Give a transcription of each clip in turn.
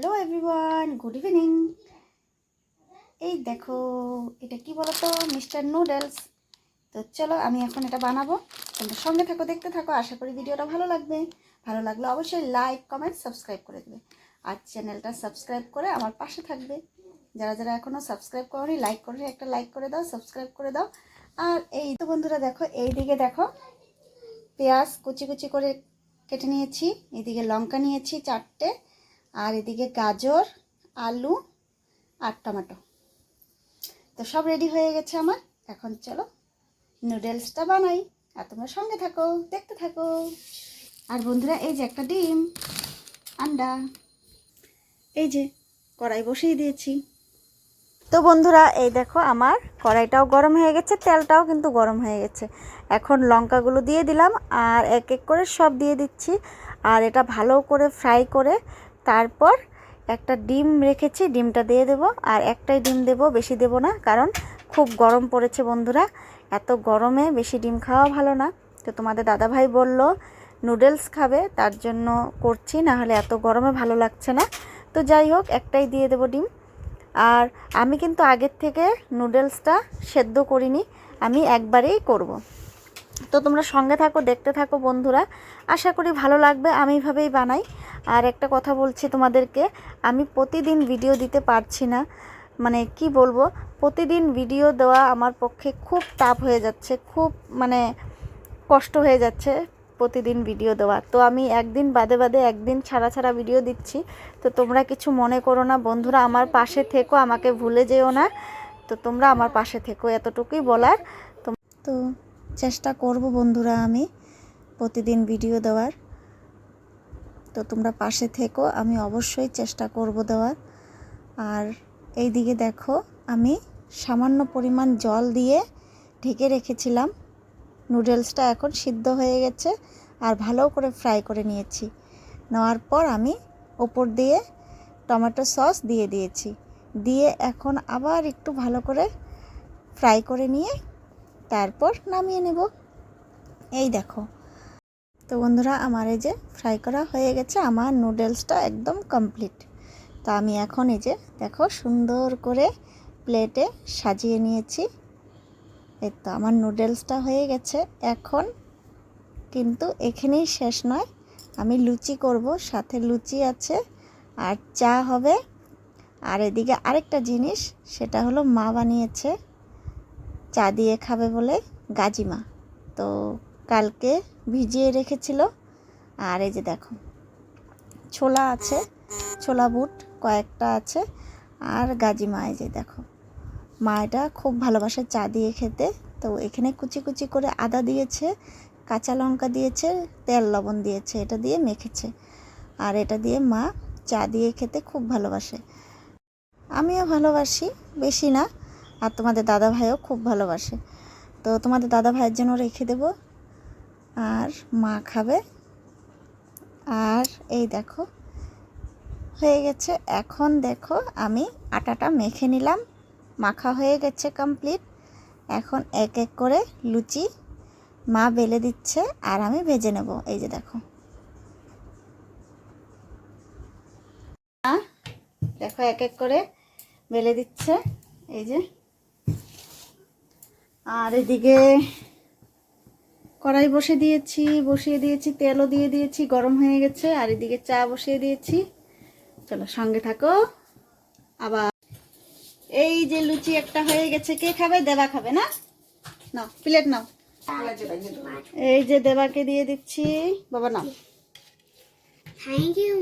Hello everyone, good evening. এই দেখো, এটা কি বলো তো, মিস্টার নুডলস। তো চলো আমি এখন এটা বানাবো, তোমরা সঙ্গে থাকো, দেখতে থাকো। আশা করি ভিডিওটা ভালো লাগবে। ভালো লাগলে অবশ্যই লাইক কমেন্ট সাবস্ক্রাইব করে দেবে, আর চ্যানেলটা সাবস্ক্রাইব করে আমার পাশে থাকবে। যারা যারা এখনও সাবস্ক্রাইব করোনি, লাইক করে একটা লাইক করে দাও, সাবস্ক্রাইব করে দাও। আর এই তো বন্ধুরা দেখো, এই দিকে দেখো, পেঁয়াজ কুচি কুচি করে কেটে নিয়েছি, এদিকে লঙ্কা নিয়েছি 4টে, আর এদিকে গাজর, আলু আর টমেটো। তো সব রেডি হয়ে গেছে আমার। এখন চলো নুডলসটা বানাই, আর তোমরা সঙ্গে থাকো, দেখতে থাকো। আর বন্ধুরা, এই যে একটা ডিম, আন্ডা, এই যে কড়াই বসিয়ে দিয়েছি। তো বন্ধুরা, এই দেখো আমার কড়াইটাও গরম হয়ে গেছে, তেলটাও কিন্তু গরম হয়ে গেছে। এখন লঙ্কাগুলো দিয়ে দিলাম, আর এক এক করে সব দিয়ে দিচ্ছি। আর এটা ভালো করে ফ্রাই করে তারপর একটা ডিম রেখেছি, ডিমটা দিয়ে দেব। আর একটাই ডিম দেব, বেশি দেব না, কারণ খুব গরম পড়েছে বন্ধুরা। এত গরমে বেশি ডিম খাওয়া ভালো না। তো তোমাদের দাদাভাই বলল নুডলস খাবে, তার জন্য করছি, না হলে এত গরমে ভালো লাগছে না। তো যাই হোক, একটাই দিয়ে দেব ডিম। আর আমি কিন্তু আগের থেকে নুডলসটা সেদ্ধ করিনি, আমি একবারেই করব। তো তোমরা সঙ্গে থাকো, দেখতে থাকো বন্ধুরা, আশা করি ভালো লাগবে। আমি এইভাবেই বানাই। আর একটা কথা বলছি তোমাদেরকে, আমি প্রতিদিন ভিডিও দিতে পারছি না, মানে কি বলবো, প্রতিদিন ভিডিও দেওয়া আমার পক্ষে খুব টাফ হয়ে যাচ্ছে, খুব মানে কষ্ট হয়ে যাচ্ছে প্রতিদিন ভিডিও দেওয়া। তো আমি একদিন বাদে বাদে একদিন ছাড়া ছাড়া ভিডিও দিচ্ছি। তো তোমরা কিছু মনে করো না বন্ধুরা, আমার পাশে থেকো, আমাকে ভুলে যেও না। তো তোমরা আমার পাশে থেকো, এতটুকুই বলার। তো চেষ্টা করব বন্ধুরা আমি প্রতিদিন ভিডিও দেওয়ার। তো তোমরা পাশে থেকো, আমি অবশ্যই চেষ্টা করব দেওয়ার। আর এই দিকে দেখো, আমি সামান্য পরিমাণ জল দিয়ে ঢেকে রেখেছিলাম। নুডলসটা এখন সিদ্ধ হয়ে গেছে, আর ভালো করে ফ্রাই করে নিয়েছি। নেওয়ার পর আমি ওপর দিয়ে টমেটো সস দিয়ে দিয়েছি, দিয়ে এখন আবার একটু ভালো করে ফ্রাই করে নিয়ে তারপর নামিয়ে নেব। এই দেখো, তো বন্ধুরা আমার এই যে ফ্রাই করা হয়ে গেছে, আমার নুডলসটা একদম কমপ্লিট। তো আমি এখন এই যে দেখো সুন্দর করে প্লেটে সাজিয়ে নিয়েছি। এই তো আমার নুডলসটা হয়ে গেছে। এখন কিন্তু এখানেই শেষ নয়, আমি লুচি করব, সাথে লুচি আছে আর চা হবে। আর এদিকে আরেকটা জিনিস, সেটা হলো মা বানিয়েছে চা দিয়ে খাবে বলে গাজিমা। তো কালকে ভিজিয়ে রেখেছিল। আর এই যে দেখো ছোলা আছে, ছোলা বুট কয়েকটা আছে, আর গাজিমা এই যে দেখো, মা এটা খুব ভালোবাসে চা দিয়ে খেতে। তো এখানে কুচি কুচি করে আদা দিয়েছে, কাঁচা লঙ্কা দিয়েছে, তেল লবণ দিয়েছে, এটা দিয়ে মেখেছে। আর এটা দিয়ে মা চা দিয়ে খেতে খুব ভালোবাসে, আমিও ভালোবাসি, বেশি না। আর তোমাদের দাদা ভাইও খুব ভালোবাসে। তো তোমাদের দাদা ভাইয়ের জন্য রেখে দেব, আর মা খাবে। আর এই দেখো হয়ে গেছে। এখন দেখো আমি আটাটা মেখে নিলাম, মাখা হয়ে গেছে কমপ্লিট। এখন এক এক করে লুচি মা বেলে দিচ্ছে, আর আমি ভেজে নেব। এই যে দেখো, দেখো এক এক করে বেলে দিচ্ছে, এই যে। আর এদিকে কড়াই বসিয়ে দিয়েছি, তেলও দিয়ে দিয়েছি, গরম হয়ে গেছে। আর এদিকে চা বসিয়ে দিয়েছি, চলো সঙ্গে থাকো। আবার এই যে লুচি একটা হয়ে গেছে, কে খাবে? দেবা খাবে না? নাও প্লেট নাও। এই যে দেবাকে দিয়ে দিচ্ছি, বাবা নাও।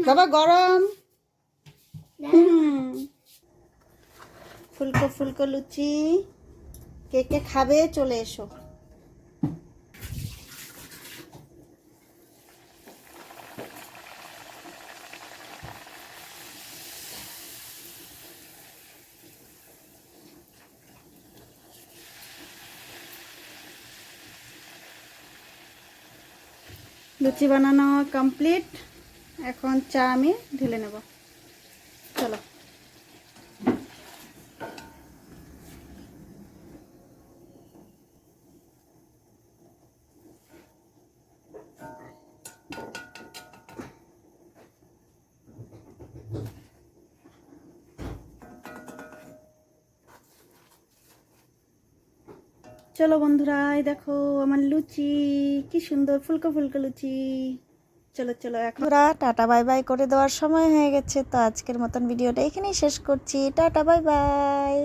বাবা গরম। ফুলকো ফুলকো লুচি, কে কে খাবে চলে এসো। লুচি বানানো কমপ্লিট, এখন চা আমি ঢেলে নেব, চলো। চলো বন্ধুরা, এই দেখো আমার লুচি, কি সুন্দর ফুলকো ফুলকো লুচি। চলো চলো এখন টাটা বাই বাই করে দেওয়ার সময় হয়ে গেছে। তো আজকের মতন ভিডিওটা এখানেই শেষ করছি। Tata bye bye.